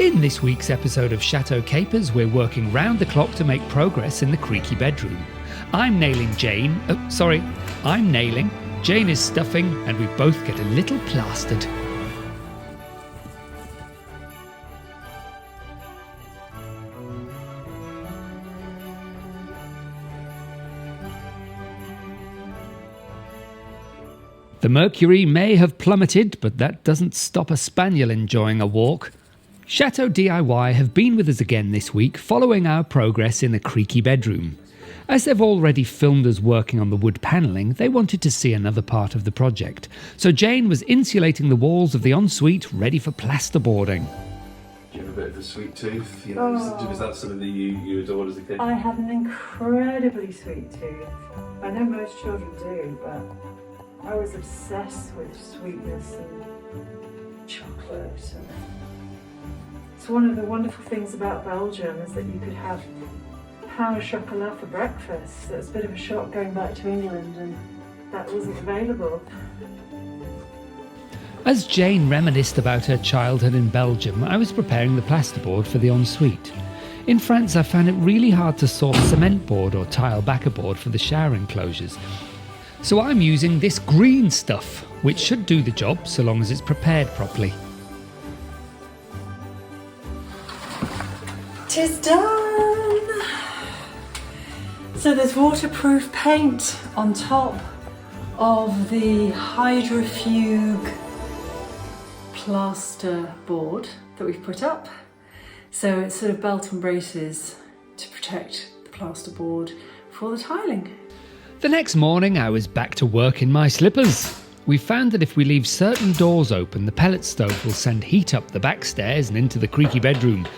In this week's episode of Chateau Capers, we're working round the clock to make progress in the Creaky Bedroom. I'm nailing, Jane is stuffing, and we both get a little plastered. The mercury may have plummeted, but that doesn't stop a spaniel enjoying a walk. Chateau DIY have been with us again this week, following our progress in the Creaky Bedroom. As they've already filmed us working on the wood panelling, they wanted to see another part of the project. So Jane was insulating the walls of the ensuite, ready for plasterboarding. Do you have a bit of a sweet tooth? You know, was that something that you adored as a kid? I had an incredibly sweet tooth. I know most children do, but I was obsessed with sweetness and chocolate. And it's one of the wonderful things about Belgium is that you could have pain au chocolat for breakfast. So it's a bit of a shock going back to England, and that wasn't available. As Jane reminisced about her childhood in Belgium, I was preparing the plasterboard for the ensuite. In France, I found it really hard to source cement board or tile backer board for the shower enclosures. So I'm using this green stuff, which should do the job so long as it's prepared properly. 'Tis done! So there's waterproof paint on top of the hydrofuge plaster board that we've put up. So it's sort of belt and braces to protect the plasterboard for the tiling. The next morning I was back to work in my slippers. We found that if we leave certain doors open, the pellet stove will send heat up the back stairs and into the Creaky Bedroom.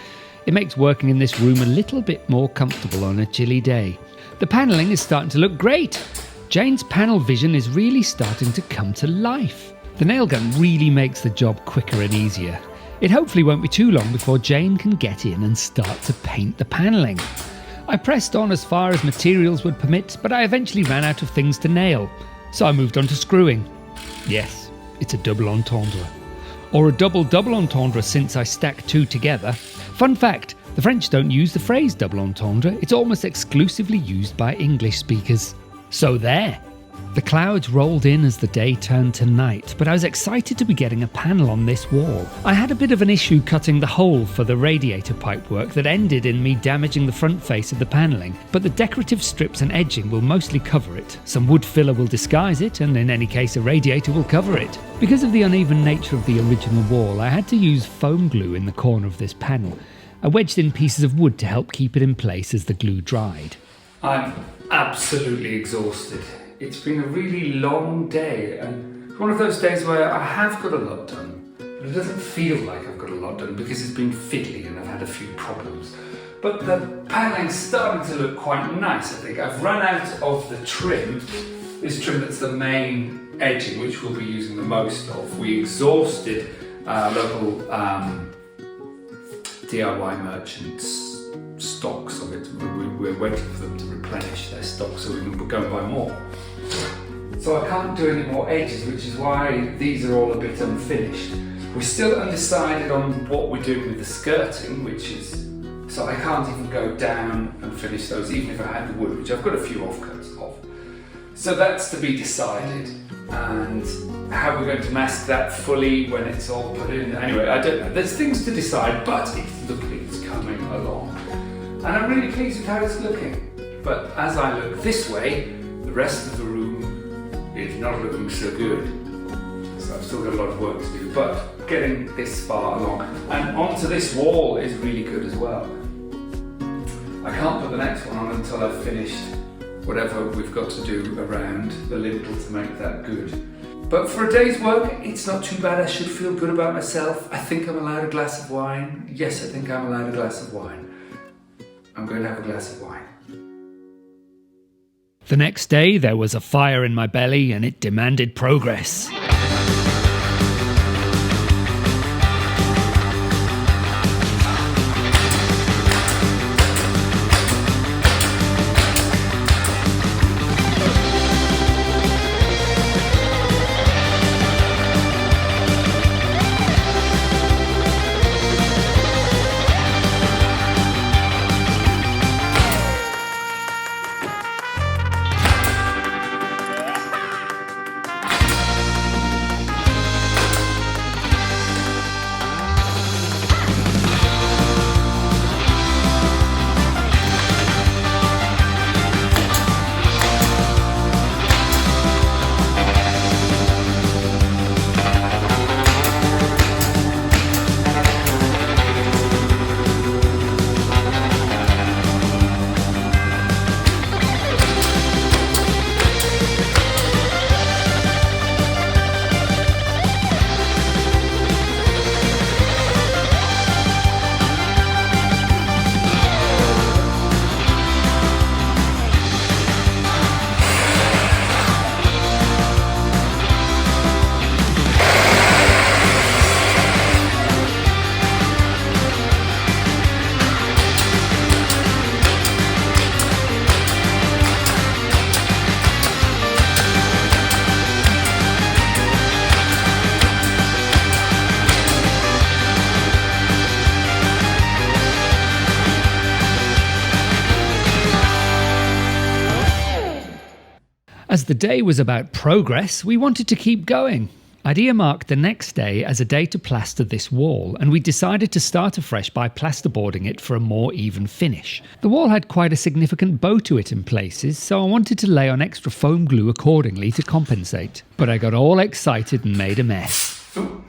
It makes working in this room a little bit more comfortable on a chilly day. The panelling is starting to look great. Jane's panel vision is really starting to come to life. The nail gun really makes the job quicker and easier. It hopefully won't be too long before Jane can get in and start to paint the panelling. I pressed on as far as materials would permit, but I eventually ran out of things to nail, so I moved on to screwing. Yes, it's a double entendre. Or a double entendre since I stack two together. Fun fact, the French don't use the phrase double entendre, it's almost exclusively used by English speakers. So there. The clouds rolled in as the day turned to night, but I was excited to be getting a panel on this wall. I had a bit of an issue cutting the hole for the radiator pipework that ended in me damaging the front face of the panelling, but the decorative strips and edging will mostly cover it. Some wood filler will disguise it, and in any case a radiator will cover it. Because of the uneven nature of the original wall, I had to use foam glue in the corner of this panel. I wedged in pieces of wood to help keep it in place as the glue dried. I'm absolutely exhausted. It's been a really long day, and it's one of those days where I have got a lot done, but it doesn't feel like I've got a lot done because it's been fiddly and I've had a few problems. But the panelling's starting to look quite nice, I think. I've run out of the trim, this trim that's the main edging, which we'll be using the most of. We exhausted our local DIY merchants' stocks of it. We're waiting for them to replenish their stock so we can go and buy more. So I can't do any more edges, which is why these are all a bit unfinished. We're still undecided on what we're doing with the skirting, so I can't even go down and finish those, even if I had the wood, which I've got a few offcuts of. So that's to be decided, and how we're going to mask that fully when it's all put in. Anyway, I don't know. There's things to decide, but it's coming along. And I'm really pleased with how it's looking. But as I look this way, the rest of the room is not looking so good. So I've still got a lot of work to do, but getting this far along. And onto this wall is really good as well. I can't put the next one on until I've finished whatever we've got to do around the lintel to make that good. But for a day's work, it's not too bad. I should feel good about myself. I think I'm allowed a glass of wine. Yes, I think I'm allowed a glass of wine. I'm going to have a glass of wine. The next day, there was a fire in my belly and it demanded progress. As the day was about progress, we wanted to keep going. I'd earmarked the next day as a day to plaster this wall, and we decided to start afresh by plasterboarding it for a more even finish. The wall had quite a significant bow to it in places, so I wanted to lay on extra foam glue accordingly to compensate. But I got all excited and made a mess. Ooh,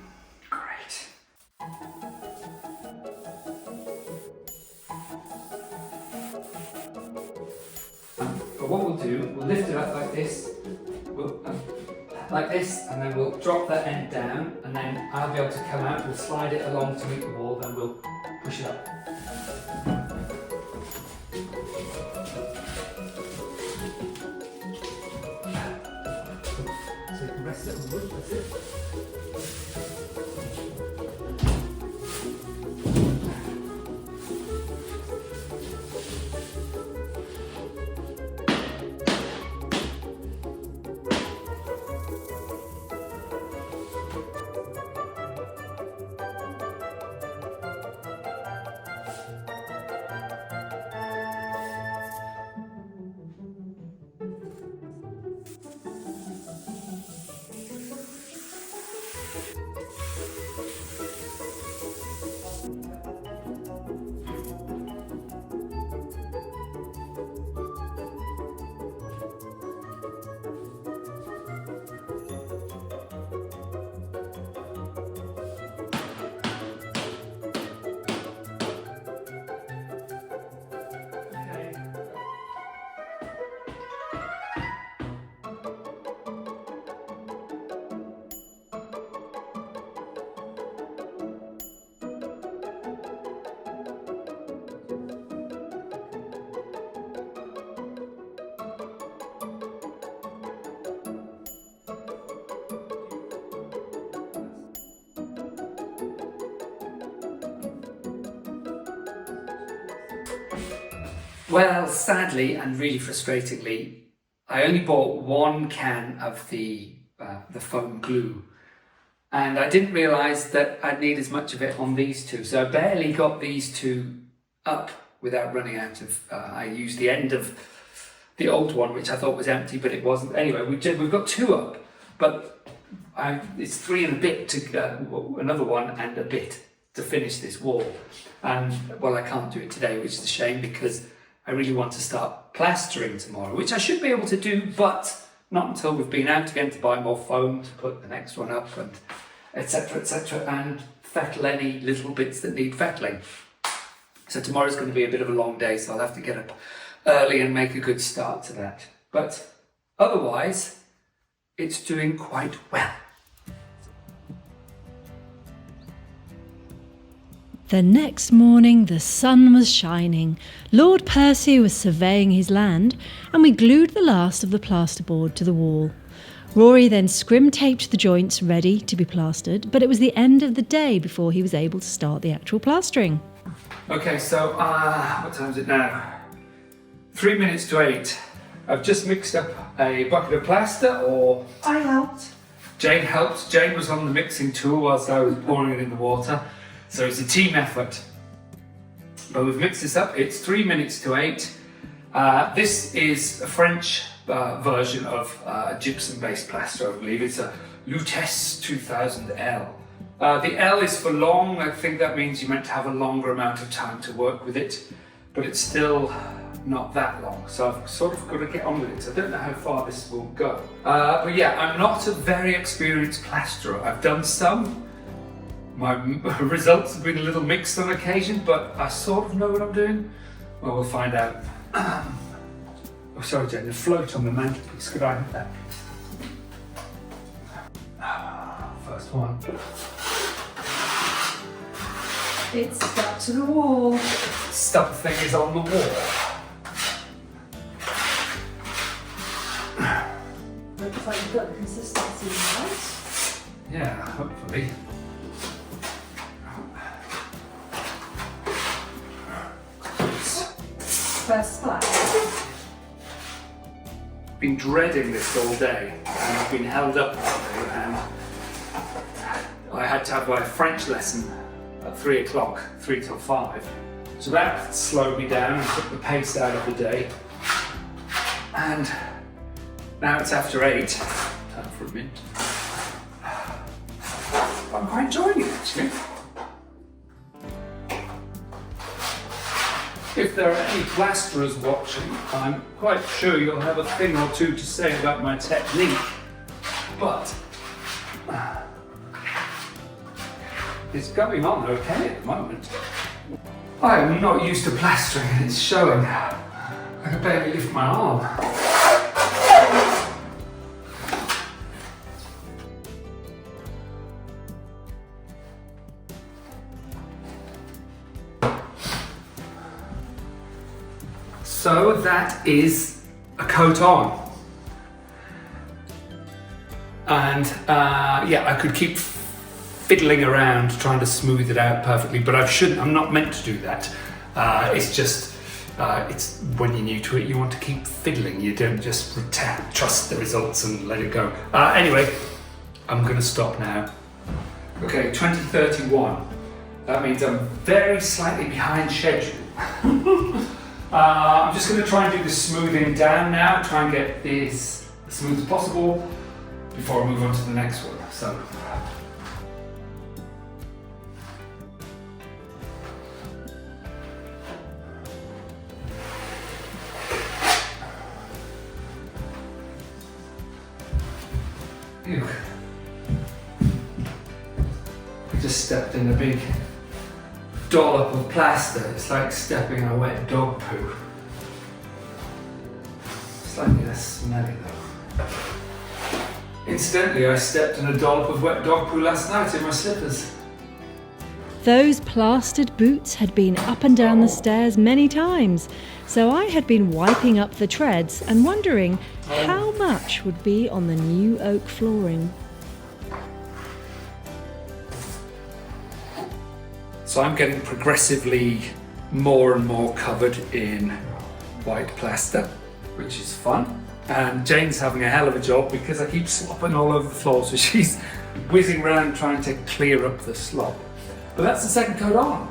great. But what we'll do, we'll lift it up like this, and then we'll drop that end down, and then I'll be able to come out, we'll slide it along to meet the wall, then we'll push it up. So you can rest it on the wood, that's it. Well, sadly and really frustratingly, I only bought one can of the foam glue, and I didn't realise that I'd need as much of it on these two. So I barely got these two up without running out of. I used the end of the old one, which I thought was empty, but it wasn't. Anyway, we've got two up, but it's 3 and a bit to another one and a bit to finish this wall. And well, I can't do it today, which is a shame because I really want to start plastering tomorrow, which I should be able to do, but not until we've been out again to buy more foam to put the next one up, and etc., and fettle any little bits that need fettling. So tomorrow's going to be a bit of a long day, so I'll have to get up early and make a good start to that. But otherwise, it's doing quite well. The next morning the sun was shining, Lord Percy was surveying his land, and we glued the last of the plasterboard to the wall. Rory then scrim-taped the joints ready to be plastered, but it was the end of the day before he was able to start the actual plastering. Okay, so what time is it now? 3 minutes to 8. I've just mixed up a bucket of plaster, or... I helped. Jane helped. Jane was on the mixing tool whilst I was pouring it in the water. So it's a team effort. But we've mixed this up. It's 3 minutes to 8. This is a French version of a gypsum-based plaster, I believe. It's a Lutece 2000L. The L is for long. I think that means you're meant to have a longer amount of time to work with it, but it's still not that long. So I've sort of got to get on with it. So I don't know how far this will go. But yeah, I'm not a very experienced plasterer. I've done some. My results have been a little mixed on occasion, but I sort of know what I'm doing. Well, we'll find out. Oh, sorry, Jane, the float on the mantelpiece. Could I have that? First one. It's stuck to the wall. Stuck thing is on the wall. Looks like you've got the consistency right. Yeah, hopefully. First splash. Been dreading this all day, and I've been held up all day, and I had to have my French lesson at 3 o'clock, 3 till 5. So that slowed me down and took the pace out of the day. And Now it's after 8. Time for a mint. I'm quite enjoying it actually. If there are any plasterers watching, I'm quite sure you'll have a thing or two to say about my technique. But it's going on okay at the moment. I am not used to plastering and it's showing. I can barely lift my arm. So that is a coat on. And yeah, I could keep fiddling around trying to smooth it out perfectly, but I'm not meant to do that. It's just, it's when you're new to it, you want to keep fiddling. You don't just trust the results and let it go. Anyway, I'm gonna stop now. Okay, 2031. That means I'm very slightly behind schedule. I'm just going to try and do the smoothing down now, try and get this as smooth as possible before I move on to the next one. So, ew. I just stepped in a big dollop of plaster. It's like stepping in a wet dog poo. Slightly less smelly though. Incidentally, I stepped in a dollop of wet dog poo last night in my slippers. Those plastered boots had been up and down the stairs many times, so I had been wiping up the treads and wondering how much would be on the new oak flooring. So I'm getting progressively more and more covered in white plaster, which is fun. And Jane's having a hell of a job because I keep slopping all over the floor, so she's whizzing around trying to clear up the slop. But that's the second coat on,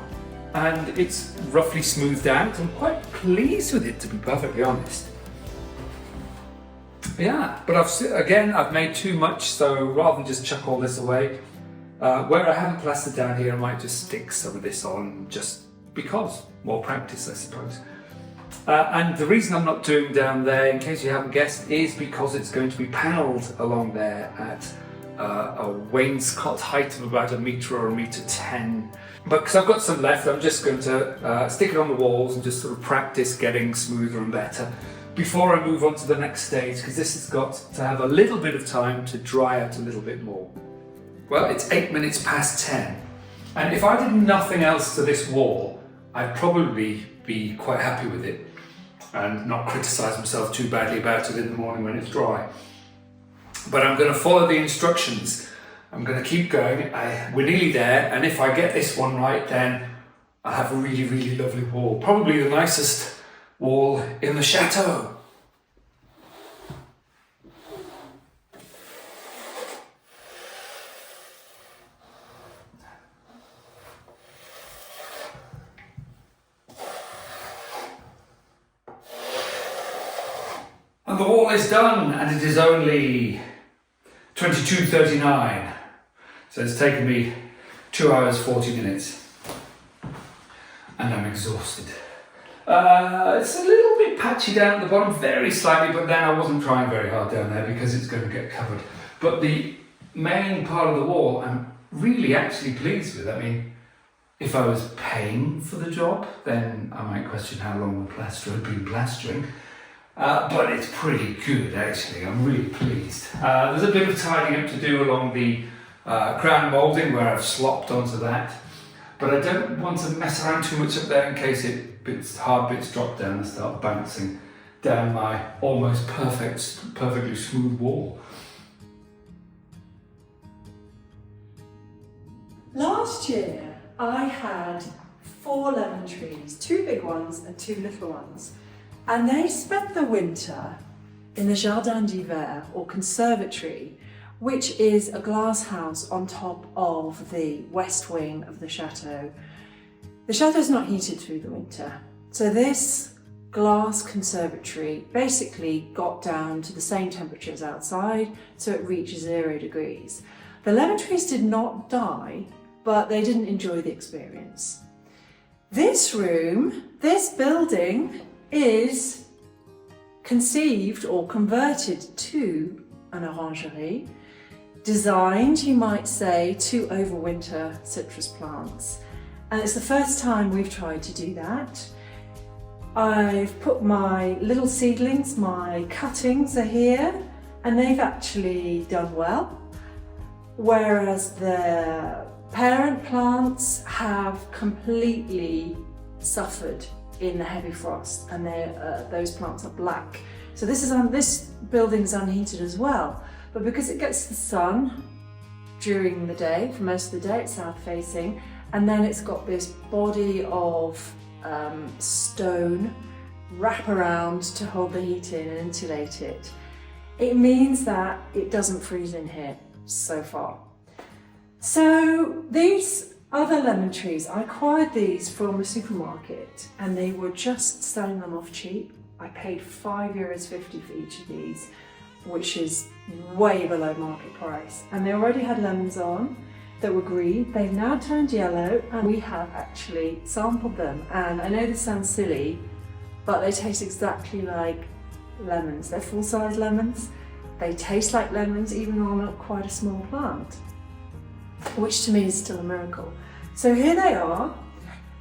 and it's roughly smoothed out. I'm quite pleased with it, to be perfectly honest. Yeah, but I've made too much, so rather than just chuck all this away, where I haven't plastered down here, I might just stick some of this on just because. More practice, I suppose. And the reason I'm not doing down there, in case you haven't guessed, is because it's going to be panelled along there at a wainscot height of about 1 metre or 1.10 meters. But because I've got some left, I'm just going to stick it on the walls and just sort of practice getting smoother and better before I move on to the next stage, because this has got to have a little bit of time to dry out a little bit more. Well, it's 8 minutes past 10, and if I did nothing else to this wall, I'd probably be quite happy with it and not criticise myself too badly about it in the morning when it's dry. But I'm going to follow the instructions. I'm going to keep going. We're nearly there, and if I get this one right, then I'll have a really, really lovely wall. Probably the nicest wall in the chateau. And the wall is done, and it is only 22:39. So it's taken me 2 hours 40 minutes. And I'm exhausted. It's a little bit patchy down at the bottom, very slightly, but then I wasn't trying very hard down there because it's going to get covered. But the main part of the wall, I'm really actually pleased with. I mean, if I was paying for the job, then I might question how long the plasterer had been plastering. But it's pretty good actually, I'm really pleased. There's a bit of tidying up to do along the crown moulding where I've slopped onto that, but I don't want to mess around too much up there in case hard bits drop down and start bouncing down my almost perfectly smooth wall. Last year I had 4 lemon trees, 2 big ones and 2 little ones. And they spent the winter in the Jardin d'Hiver, or conservatory, which is a glass house on top of the west wing of the chateau. The chateau is not heated through the winter, so this glass conservatory basically got down to the same temperature as outside, so it reached 0 degrees. The lemon trees did not die, but they didn't enjoy the experience. This room, this building, is conceived or converted to an orangerie, designed, you might say, to overwinter citrus plants. And it's the first time we've tried to do that. I've put my little seedlings, my cuttings are here, and they've actually done well. Whereas the parent plants have completely suffered in the heavy frost, and those plants are black. So this building's unheated as well, but because it gets the sun during the day, for most of the day it's south facing, and then it's got this body of stone wrap around to hold the heat in and insulate it. It means that it doesn't freeze in here so far. So these other lemon trees, I acquired these from a supermarket and they were just selling them off cheap. I paid €5.50 for each of these, which is way below market price. And they already had lemons on that were green. They've now turned yellow and we have actually sampled them. And I know this sounds silly, but they taste exactly like lemons. They're full-size lemons. They taste like lemons even on quite a small plant, which to me is still a miracle. So here they are.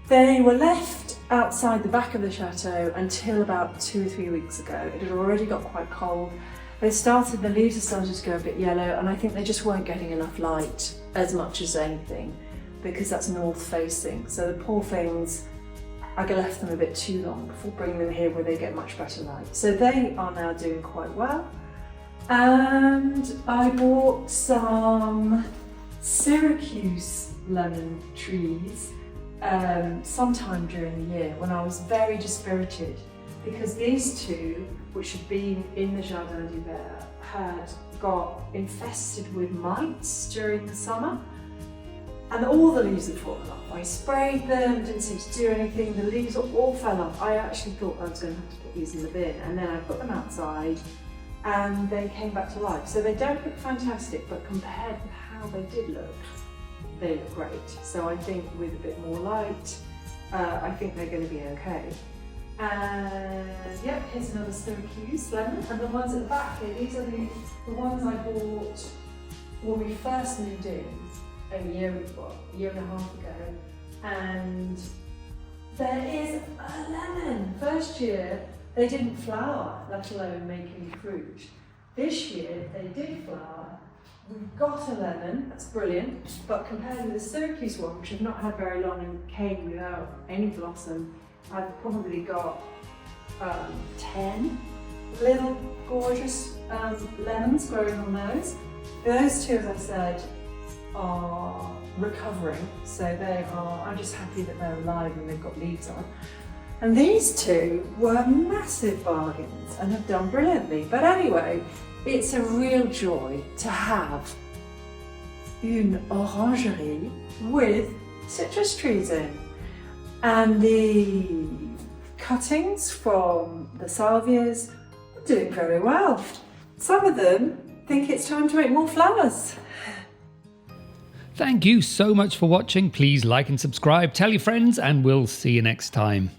They were left outside the back of the chateau until about 2 or 3 weeks ago. It had already got quite cold. The leaves had started to go a bit yellow, and I think they just weren't getting enough light as much as anything, because that's north facing. So the poor things, I left them a bit too long before bringing them here where they get much better light. So they are now doing quite well. And I bought some Syracuse lemon trees sometime during the year when I was very dispirited, because these two, which had been in the Jardin d'Hiver, had got infested with mites during the summer, and all the leaves had fallen off. I sprayed them, it didn't seem to do anything, the leaves all fell off. I actually thought I was going to have to put these in the bin, and then I put them outside and they came back to life. So they don't look fantastic, but compared with how they did look, they look great. So I think with a bit more light, I think they're going to be okay. And yep, here's another Syracuse lemon. And the ones at the back here, these are the ones I bought when we first moved in a year and a half ago. And there is a lemon. First year, they didn't flower, let alone make any fruit. This year, they did flower. We've got a lemon, that's brilliant, but compared with the Syracuse one, which I've not had very long and came without any blossom, I've probably got 10 little gorgeous lemons growing on those. Those two, as I said, are recovering, so I'm just happy that they're alive and they've got leaves on. And these two were massive bargains and have done brilliantly. But anyway, it's a real joy to have une orangerie with citrus trees in. And the cuttings from the salvias are doing very well. Some of them think it's time to make more flowers. Thank you so much for watching. Please like and subscribe, tell your friends, and we'll see you next time.